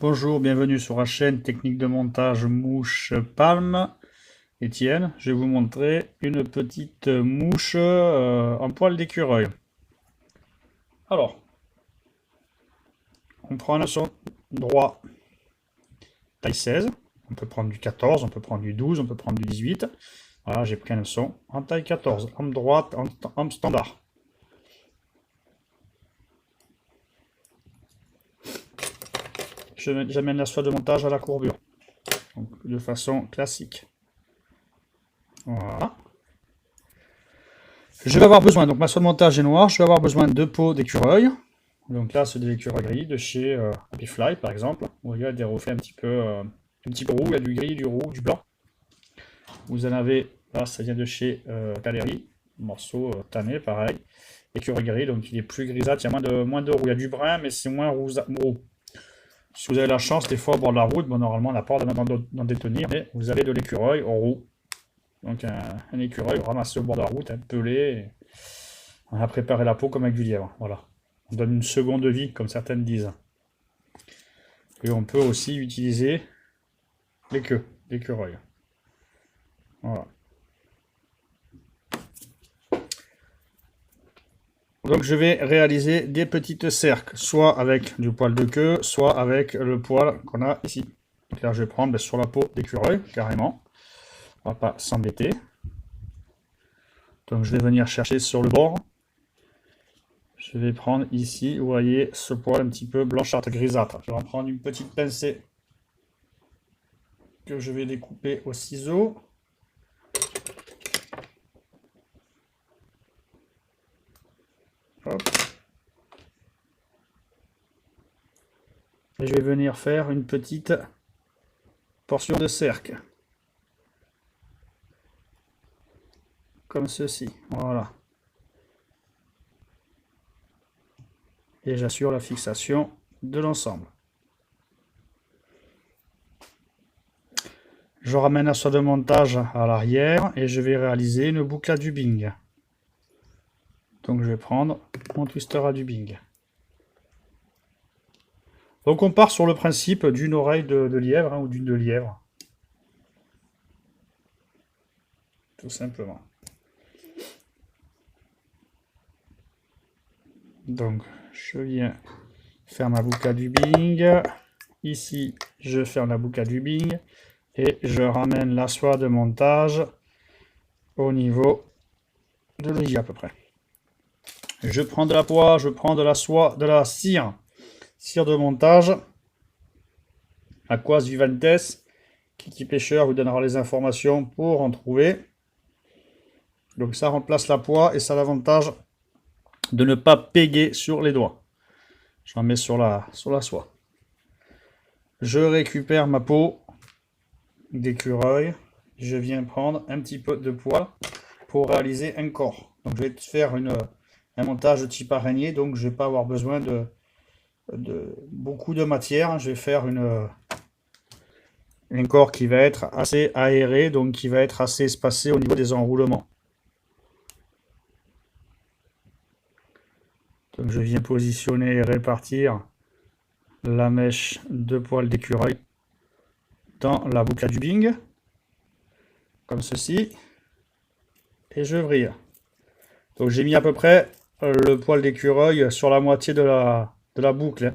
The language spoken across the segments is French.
Bonjour, bienvenue sur la chaîne Technique de montage mouche palme. Étienne, je vais vous montrer une petite mouche en poil d'écureuil. Alors, on prend un hameçon droit taille 16. On peut prendre du 14, on peut prendre du 12, on peut prendre du 18. Voilà, j'ai pris un hameçon en taille 14, en droite, en standard. J'amène la soie de montage à la courbure, donc, de façon classique. Voilà. Je vais avoir besoin, donc ma soie de montage est noire, je vais avoir besoin de peaux d'écureuil. Donc là, c'est de l'écureuil gris de chez Happy Fly, par exemple. Où il y a des reflets un petit peu roux, il y a du gris, du roux, du blanc. Vous en avez, là, ça vient de chez Caleri, morceau tanné, pareil. Écureuil gris, donc il est plus grisâtre, il y a moins de roux. Il y a du brun, mais c'est moins roux. Si vous avez la chance, des fois, au bord de la route, bon, normalement, on n'a pas d'en détenir, mais vous avez de l'écureuil au roux. Donc un écureuil ramassé au bord de la route, un pelé. On a préparé la peau comme avec du lièvre, voilà. On donne une seconde vie, comme certaines disent. Et on peut aussi utiliser les queues d'écureuil. Voilà. Donc je vais réaliser des petites cercles, soit avec du poil de queue, soit avec le poil qu'on a ici. Donc là je vais prendre sur la peau d'écureuil, carrément. On va pas s'embêter. Donc je vais venir chercher sur le bord. Je vais prendre ici, vous voyez, ce poil un petit peu blanchâtre, grisâtre. Je vais en prendre une petite pincée que je vais découper au ciseau. Hop. Et je vais venir faire une petite portion de cercle. Comme ceci, voilà. Et j'assure la fixation de l'ensemble. Je ramène la soie de montage à l'arrière et je vais réaliser une boucle à dubbing. Donc je vais prendre mon twister à dubbing. Donc on part sur le principe d'une oreille de lièvre ou d'une de lièvre. Tout simplement. Donc je viens faire ma boucle à dubbing. Ici je ferme la boucle à dubbing. Et je ramène la soie de montage au niveau de l'ogive à peu près. Je prends de la poix, je prends de la soie, de la cire de montage. Aquas Vivantes, Kiki Pêcheur vous donnera les informations pour en trouver. Donc ça remplace la poix et ça a l'avantage de ne pas péguer sur les doigts. J'en mets sur la soie. Je récupère ma peau d'écureuil. Je viens prendre un petit peu de poil pour réaliser un corps. Donc je vais faire un montage de type araignée, donc je ne vais pas avoir besoin de beaucoup de matière. Je vais faire un corps qui va être assez aéré, donc qui va être assez espacé au niveau des enroulements. Donc je viens positionner et répartir la mèche de poil d'écureuil dans la boucle à dubbing, comme ceci, et je vrille. Donc j'ai mis à peu près le poil d'écureuil sur la moitié de la boucle.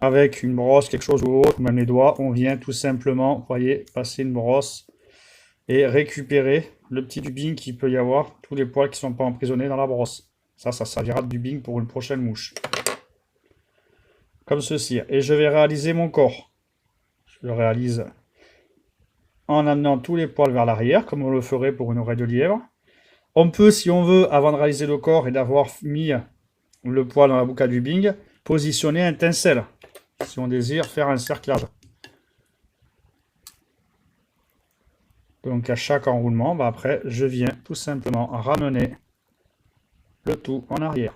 Avec une brosse, quelque chose ou autre, même les doigts, on vient tout simplement, vous voyez, passer une brosse et récupérer le petit dubbing qu'il peut y avoir, tous les poils qui ne sont pas emprisonnés dans la brosse. Ça servira de dubbing pour une prochaine mouche. Comme ceci. Et je vais réaliser mon corps. Je le réalise en amenant tous les poils vers l'arrière, comme on le ferait pour une oreille de lièvre. On peut, si on veut, avant de réaliser le corps et d'avoir mis le poil dans la boucle à dubbing, positionner un tinsel, si on désire faire un cerclage. Donc à chaque enroulement, après, je viens tout simplement ramener le tout en arrière.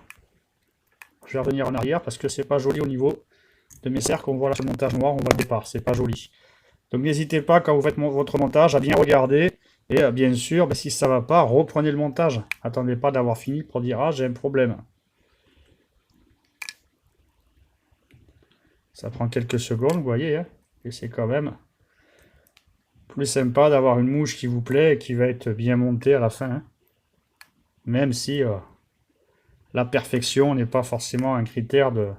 Je vais revenir en arrière parce que c'est pas joli au niveau de mes cercles. On voit là sur le montage noir, on voit le départ, c'est pas joli. Donc n'hésitez pas quand vous faites votre montage à bien regarder et bien sûr, si ça va pas, reprenez le montage. Attendez pas d'avoir fini pour dire ah j'ai un problème. Ça prend quelques secondes, vous voyez, hein, et c'est quand même plus sympa d'avoir une mouche qui vous plaît et qui va être bien montée à la fin, hein. Même si la perfection n'est pas forcément un critère de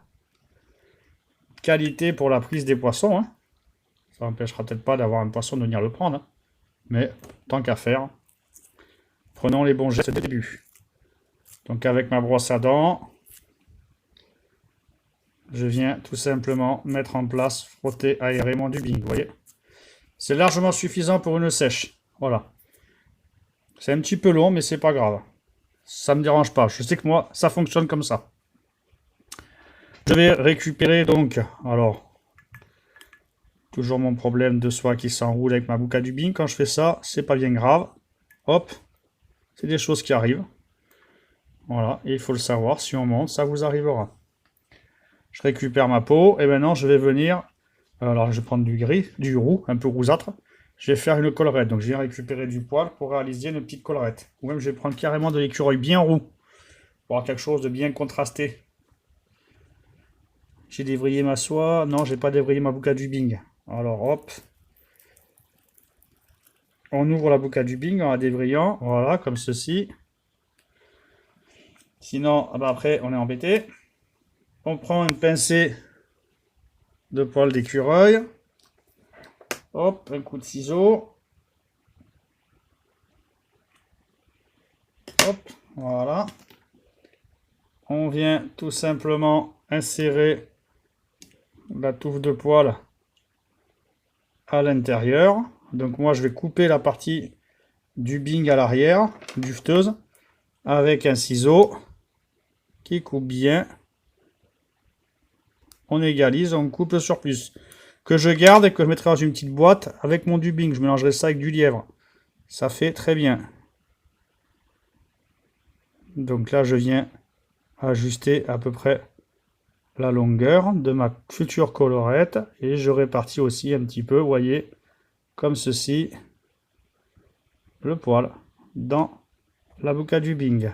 qualité pour la prise des poissons, hein. Ça n'empêchera peut-être pas d'avoir un poisson de venir le prendre, hein. Mais tant qu'à faire, prenons les bons gestes dès le début. Donc avec ma brosse à dents, je viens tout simplement mettre en place, frotter, aérer mon dubbing, vous voyez. C'est largement suffisant pour une sèche, voilà. C'est un petit peu long, mais c'est pas grave. Ça me dérange pas, je sais que moi, ça fonctionne comme ça. Je vais récupérer donc, alors, toujours mon problème de soie qui s'enroule avec ma boucle à dubbing. Quand je fais ça, c'est pas bien grave. Hop, c'est des choses qui arrivent. Voilà, et il faut le savoir, si on monte, ça vous arrivera. Je récupère ma peau, et maintenant je vais venir, alors je vais prendre du gris, du roux, un peu rougeâtre. Je vais faire une collerette, donc je viens récupérer du poil pour réaliser une petite collerette. Ou même je vais prendre carrément de l'écureuil bien roux, pour avoir quelque chose de bien contrasté. J'ai dévrillé ma soie, non j'ai pas dévrillé ma boucle à dubbing. Alors hop, on ouvre la boucle à dubbing en la dévrillant, voilà, comme ceci. Sinon, après, on est embêté. On prend une pincée de poil d'écureuil. Hop, un coup de ciseau. Hop, voilà. On vient tout simplement insérer la touffe de poil à l'intérieur. Donc moi, je vais couper la partie dubbing à l'arrière, duveteuse, avec un ciseau qui coupe bien. On égalise, on coupe le surplus. Que je garde et que je mettrai dans une petite boîte avec mon dubbing. Je mélangerai ça avec du lièvre. Ça fait très bien. Donc là, je viens ajuster à peu près la longueur de ma future collerette. Et je répartis aussi un petit peu, vous voyez, comme ceci, le poil dans la boucle à dubbing.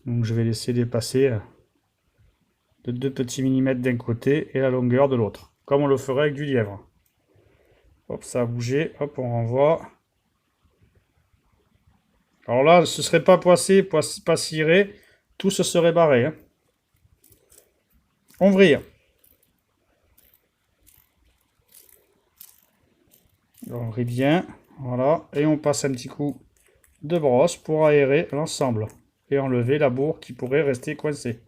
Donc je vais laisser dépasser de 2 petits millimètres d'un côté et la longueur de l'autre, comme on le ferait avec du lièvre. Hop, ça a bougé, hop, on renvoie. Alors là, ce serait pas poissé, pas ciré, tout se serait barré, hein. On vrille. On vrille bien, voilà, et on passe un petit coup de brosse pour aérer l'ensemble et enlever la bourre qui pourrait rester coincée.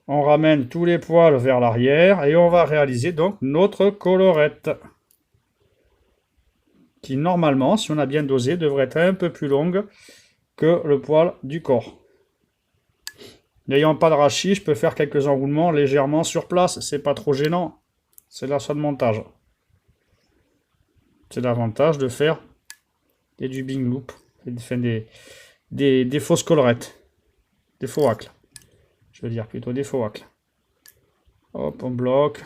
On ramène tous les poils vers l'arrière et on va réaliser donc notre collerette. Qui normalement, si on a bien dosé, devrait être un peu plus longue que le poil du corps. N'ayant pas de rachis, je peux faire quelques enroulements légèrement sur place, c'est pas trop gênant. C'est la soie de montage. C'est l'avantage de faire des dubbing loop, des fausses collerettes, des faux hacks. Je veux dire plutôt des faux hacks. Hop, on bloque.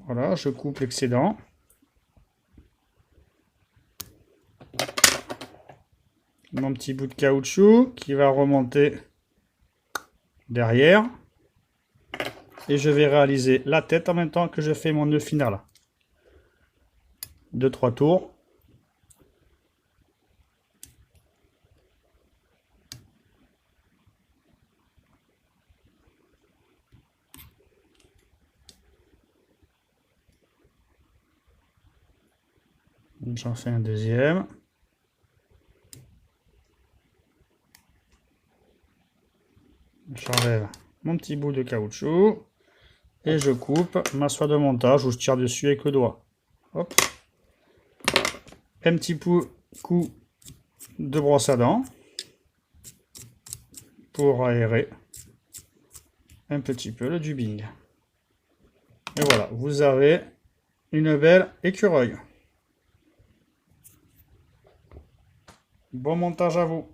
Voilà, je coupe l'excédent. Mon petit bout de caoutchouc qui va remonter derrière. Et je vais réaliser la tête en même temps que je fais mon nœud final. 2-3 tours. J'en fais un deuxième. J'enlève mon petit bout de caoutchouc et je coupe ma soie de montage où je tire dessus avec le doigt. Hop. Un petit coup de brosse à dents pour aérer un petit peu le dubbing. Et voilà, vous avez une belle écureuil. Bon montage à vous.